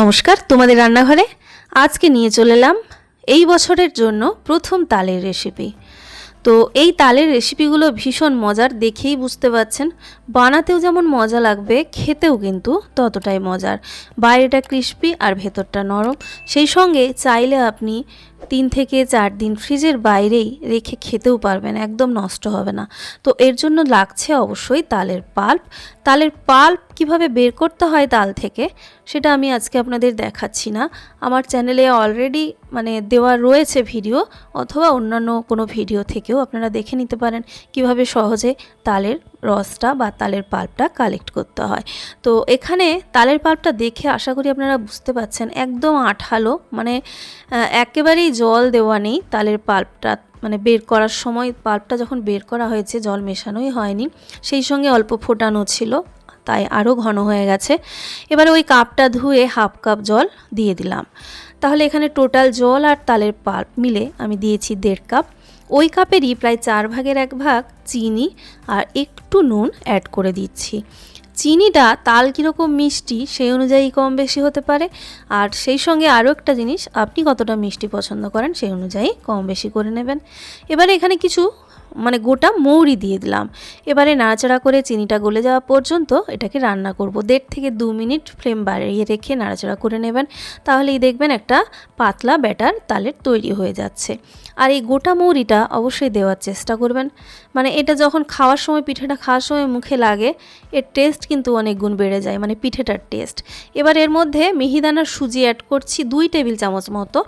নমস্কার, তোমাদের রান্নাঘরে আজকে নিয়ে চলে এলাম এই বছরের জন্য প্রথম তালের রেসিপি। তো এই তালের রেসিপিগুলো ভীষণ মজার, দেখেই বুঝতে পারছেন। বানাতেও যেমন মজা লাগবে, খেতেও কিন্তু ততটাই মজার। বাইরেটা ক্রিস্পি আর ভেতরটা নরম। সেই সঙ্গে চাইলে আপনি 3 থেকে 4 দিন ফ্রিজের বাইরেই রেখে খেতেও পারবেন, একদম নষ্ট হবে না। তো এর জন্য লাগছে অবশ্যই তালের পাল্প। তালের পাল্প কিভাবে বের করতে হয় তাল থেকে সেটা আমি আজকে আপনাদের দেখাচ্ছি না। আমার চ্যানেলে অলরেডি দেওয়া রয়েছে ভিডিও, অথবা অন্যান্য কোনো ভিডিও থেকেও আপনারা দেখে নিতে পারেন কিভাবে সহজে তালের রসটা বা তালের পাল্পটা কালেক্ট করতে হয়। তো এখানে তালের পাল্পটা দেখে আশা করি আপনারা বুঝতে পারছেন, একদম আঠালো, একেবারেই জল দেওয়া নেই। তালের পাল্পটা বের করার সময়, পাল্পটা যখন বের করা হয়েছে জল মেশানোই হয়নি, সেই সঙ্গে অল্প ফোটানো ছিল, তাই আরও ঘন হয়ে গেছে। এবারে ওই কাপটা ধুয়ে হাফ কাপ জল দিয়ে দিলাম। তাহলে এখানে টোটাল জল আর তালের পাল্প মিলে আমি দিয়েছি 1.5 কাপ। ওই কাপেরই প্রায় 4 ভাগের 1 ভাগ চিনি আর একটু নুন অ্যাড করে দিচ্ছি। চিনিটা তাল কীরকম মিষ্টি সেই অনুযায়ী কম বেশি হতে পারে, আর সেই সঙ্গে আরও একটা জিনিস, আপনি কতটা মিষ্টি পছন্দ করেন সেই অনুযায়ী কম বেশি করে নেবেন। এবারে এখানে কিছু গোটা মৌরি দিয়ে দিলাম। এবারে নাড়াচাড়া করে চিনিটা গলে যাওয়া পর্যন্ত এটাকে রান্না করব। 1.5 থেকে 2 মিনিট ফ্লেম বাড়িয়ে রেখে নাড়াচাড়া করে নেবেন। তাহলেই দেখবেন একটা পাতলা ব্যাটার তালের তৈরি হয়ে যাচ্ছে। আর এই গোটা মৌরিটা অবশ্যই দেওয়ার চেষ্টা করবেন। এটা যখন খাওয়ার সময়, পিঠেটা খাওয়ার সময় মুখে লাগে, এর টেস্ট কিন্তু অনেক গুণ বেড়ে যায়, পিঠেটার টেস্ট। এবার এর মধ্যে মিহিদানার সুজি অ্যাড করছি 2 টেবিল চামচ মতো।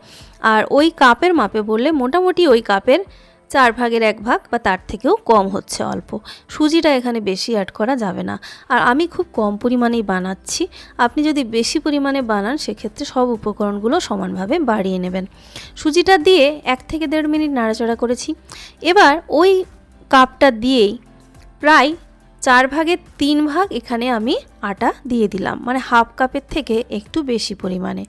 আর ওই কাপের মাপে বললে মোটামুটি ওই কাপের 4 ভাগের 1 ভাগ বা তার থেকেও কম হচ্ছে অল্প। সুজিটা এখানে বেশি অ্যাড করা যাবে না। আর আমি খুব কম পরিমাণেই বানাচ্ছি। আপনি যদি বেশি পরিমাণে বানান সেক্ষেত্রে সব উপকরণগুলো সমানভাবে বাড়িয়ে নেবেন। সুজিটা দিয়ে 1 থেকে 1.5 মিনিট নাড়াচাড়া করেছি। এবার ওই কাপটা দিয়েই প্রায় 4 ভাগের 3 ভাগ এখানে আমি আটা দিয়ে দিলাম, হাফ কাপের থেকে একটু বেশি পরিমাণে।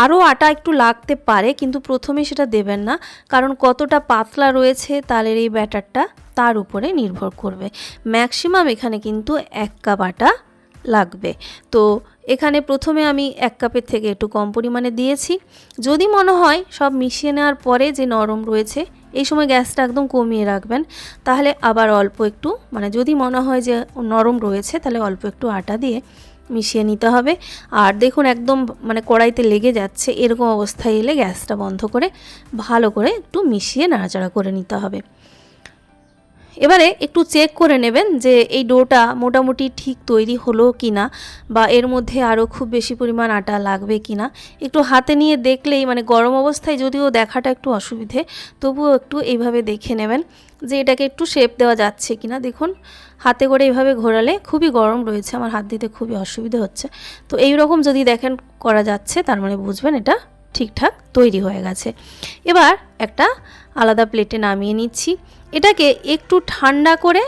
আরও আটা একটু লাগতে পারে, কিন্তু প্রথমে সেটা দেবেন না, কারণ কতটা পাতলা রয়েছে তালের এই ব্যাটারটা তার উপরে নির্ভর করবে। ম্যাক্সিমাম এখানে কিন্তু 1 কাপ আটা লাগবে। তো এখানে প্রথমে আমি 1 কাপের থেকে একটু কম পরিমাণে দিয়েছি। যদি মনে হয় সব মিশিয়ে নেওয়ার পরে যে নরম রয়েছে, এই সময় গ্যাসটা একদম কমিয়ে রাখবেন। তাহলে আবার অল্প একটু, যদি মনে হয় যে নরম রয়েছে, তাহলে অল্প একটু আটা দিয়ে মিশিয়ে নিতে হবে। আর দেখুন একদম কড়াইতে লেগে যাচ্ছে, এরকম অবস্থায় এলে গ্যাসটা বন্ধ করে ভালো করে একটু মিশিয়ে নাড়াচাড়া করে নিতে হবে। এবারে একটু চেক করে নেবেন যে এই ডোটা মোটামুটি ঠিক তৈরি হলো কি না, বা এর মধ্যে আরও খুব বেশি পরিমাণ আটা লাগবে কি না। একটু হাতে নিয়ে দেখলেই, গরম অবস্থায় যদিও দেখাটা একটু অসুবিধে, তবুও একটু এইভাবে দেখে নেবেন যে এটাকে একটু শেপ দেওয়া যাচ্ছে কি না। দেখুন হাতে করে এইভাবে ঘোরালে, খুবই গরম রয়েছে, আমার হাত দিতে খুবই অসুবিধে হচ্ছে। তো এই রকম যদি দেখেন করা যাচ্ছে, তার বুঝবেন এটা ঠিকঠাক তৈরি হয়ে গেছে। এবার একটা আলাদা প্লেটে নামিয়ে নিচ্ছি। এটাকে একটু ঠান্ডা করে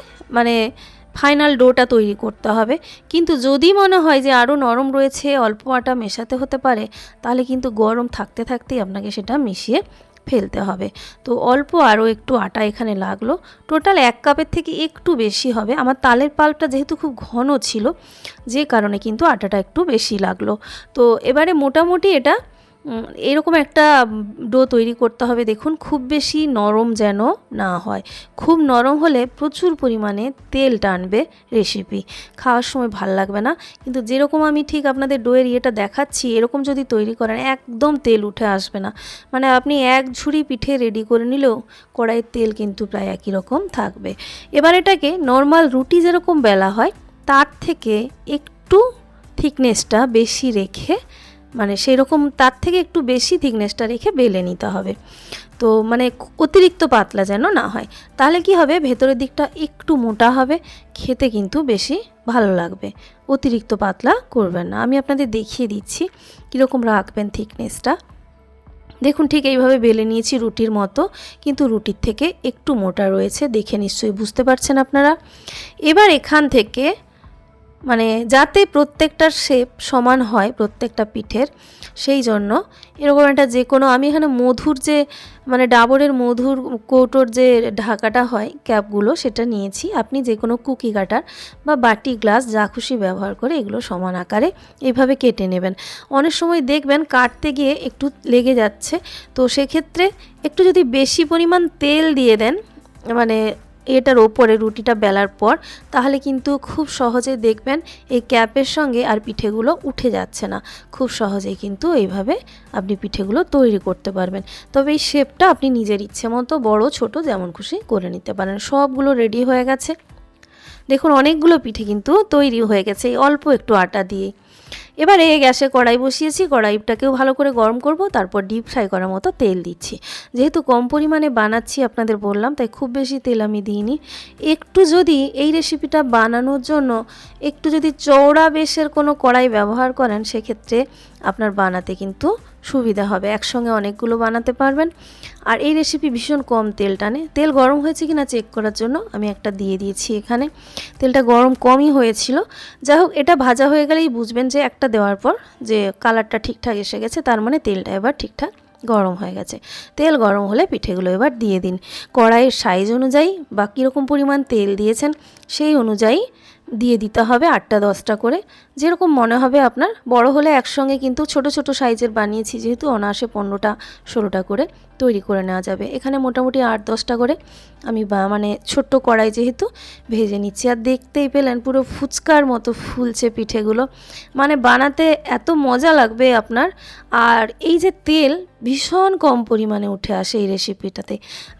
ফাইনাল ডোটা তৈরি করতে হবে। কিন্তু যদি মনে হয় যে আরও নরম রয়েছে, অল্প আটা মেশাতে হতে পারে, তাহলে কিন্তু গরম থাকতে থাকতেই আপনাকে সেটা মিশিয়ে ফেলতে হবে। তো অল্প আরও একটু আটা এখানে লাগলো। টোটাল 1 কাপের থেকে একটু বেশি হবে। আমার তালের পাল্পটা যেহেতু খুব ঘন ছিল, যে কারণে কিন্তু আটাটা একটু বেশি লাগলো। তো এবারে মোটামুটি এটা এরকম একটা ডো তৈরি করতে হবে। দেখুন খুব বেশি নরম যেন না হয়। খুব নরম হলে প্রচুর পরিমাণে তেল টানবে রেসিপি, খাওয়ার সময় ভাল লাগবে না। কিন্তু যেরকম আমি ঠিক আপনাদের ডোয়ের ইয়েটা দেখাচ্ছি, এরকম যদি তৈরি করেন একদম তেল উঠে আসবে না। আপনি 1 ঝুড়ি পিঠে রেডি করে নিলেও কড়াইয়ের তেল কিন্তু প্রায় একই রকম থাকবে। এবার এটাকে নর্মাল রুটি যেরকম বেলা হয় তার থেকে একটু থিকনেসটা বেশি রেখে, সেই রকম তার থেকে একটু বেশি থিকনেসটা রেখে বেলে নিতে হবে। তো অতিরিক্ত পাতলা যেন না হয়, তাহলে কি হবে, ভেতরের দিকটা একটু মোটা হবে, খেতে কিন্তু বেশি ভালো লাগবে। অতিরিক্ত পাতলা করবেন না। আমি আপনাদের দেখিয়ে দিচ্ছি কীরকম রাখবেন থিকনেসটা। দেখুন ঠিক এইভাবে বেলে নিয়েছি রুটির মতো, কিন্তু রুটির থেকে একটু মোটা রয়েছে, দেখে নিশ্চয়ই বুঝতে পারছেন আপনারা। এবার এখান থেকে মানে যাতে প্রত্যেকটার শেপ সমান হয় প্রত্যেকটা পিঠের, সেই জন্য এরকম একটা যে কোনো, আমি এখানে মধুর যে মানে ডাবরের মধুর কৌটোর যে ঢাকাটা হয় ক্যাপগুলো সেটা নিয়েছি। আপনি যে কোনো কুকি কাটার বা বাটি গ্লাস যা খুশি ব্যবহার করে এগুলো সমান আকারে এইভাবে কেটে নেবেন। অনেক সময় দেখবেন কাটতে গিয়ে একটু লেগে যাচ্ছে, তো সেক্ষেত্রে একটু যদি বেশি পরিমাণ তেল দিয়ে দেন মানে এটার ওপরে রুটিটা বেলার পর, তাহলে কিন্তু খুব সহজে দেখবেন এই ক্যাপের সঙ্গে আর পিঠেগুলো উঠে যাচ্ছে না। খুব সহজেই কিন্তু এইভাবে আপনি পিঠেগুলো তৈরি করতে পারবেন। তবে এই শেপটা আপনি নিজের ইচ্ছে মতো বড় ছোট যেমন খুশি করে নিতে পারেন। সবগুলো রেডি হয়ে গেছে, দেখুন অনেকগুলো পিঠে কিন্তু তৈরি হয়ে গেছে এই অল্প একটু আটা দিয়ে। এবারে গ্যাসে কড়াই বসিয়েছি, কড়াইটাকেও ভালো করে গরম করব, তারপর ডিপ ফ্রাই করার মতো তেল দিচ্ছি। যেহেতু কম পরিমাণে বানাচ্ছি আপনাদের বললাম, তাই খুব বেশি তেল আমি দিইনি। একটু যদি এই রেসিপিটা বানানোর জন্য একটু যদি চওড়া বেশের কোনো কড়াই ব্যবহার করেন, সেক্ষেত্রে আপনার বানাতে কিন্তু সুবিধা হবে, একসঙ্গে অনেকগুলো বানাতে পারবেন। আর এই রেসিপি ভীষণ কম তেল টানে। তেল গরম হয়েছে কিনা চেক করার জন্য আমি একটা দিয়ে দিয়েছি এখানে, তেলটা গরম কমই হয়েছিল। যাই হোক, এটা ভাজা হয়ে গেলেই বুঝবেন যে একটা দেওয়ার পর যে কালারটা ঠিকঠাক এসে গেছে, তার মানে তেলটা এবার ঠিকঠাক গরম হয়ে গেছে। তেল গরম হলে পিঠেগুলো এবার দিয়ে দিন। কড়াইয়ের সাইজ অনুযায়ী বা কীরকম পরিমাণ তেল দিয়েছেন সেই অনুযায়ী দিয়ে দিতে হবে 8টা 10টা করে, যেরকম মনে হবে আপনার। বড় হলে একসঙ্গে কিন্তু ছোট ছোট সাইজের বানিয়েছি যেহেতু, অনায়াসে 15টা 16টা করে তৈরি করে নেওয়া যাবে। এখানে মোটামুটি 8-10টা করে আমি মানে ছোট্ট কড়াই যেহেতু ভেজে নিচ্ছি। আর দেখতেই পেলেন পুরো ফুচকার মতো ফুলছে পিঠেগুলো, মানে বানাতে এত মজা লাগবে আপনার। আর এই যে তেল ভীষণ কম পরিমাণে উঠে আসে এই রেসিপিটাতে,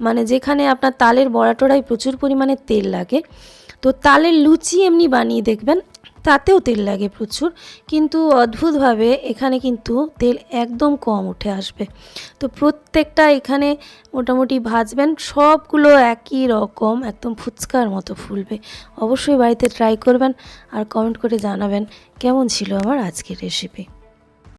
মানে যেখানে আপনার তালের বড়া টড়াই প্রচুর পরিমাণে তেল লাগে, তো তালের লুচি এমনি বানিয়ে দেখবেন তাতেও তেল লাগে প্রচুর, কিন্তু অদ্ভুতভাবে এখানে কিন্তু তেল একদম কম উঠে আসবে। তো প্রত্যেকটা এখানে মোটামুটি ভাজবেন, সবগুলো একই রকম একদম ফুচকার মতো ফুলবে। অবশ্যই বাড়িতে ট্রাই করবেন আর কমেন্ট করে জানাবেন কেমন ছিল আমার আজকের রেসিপি।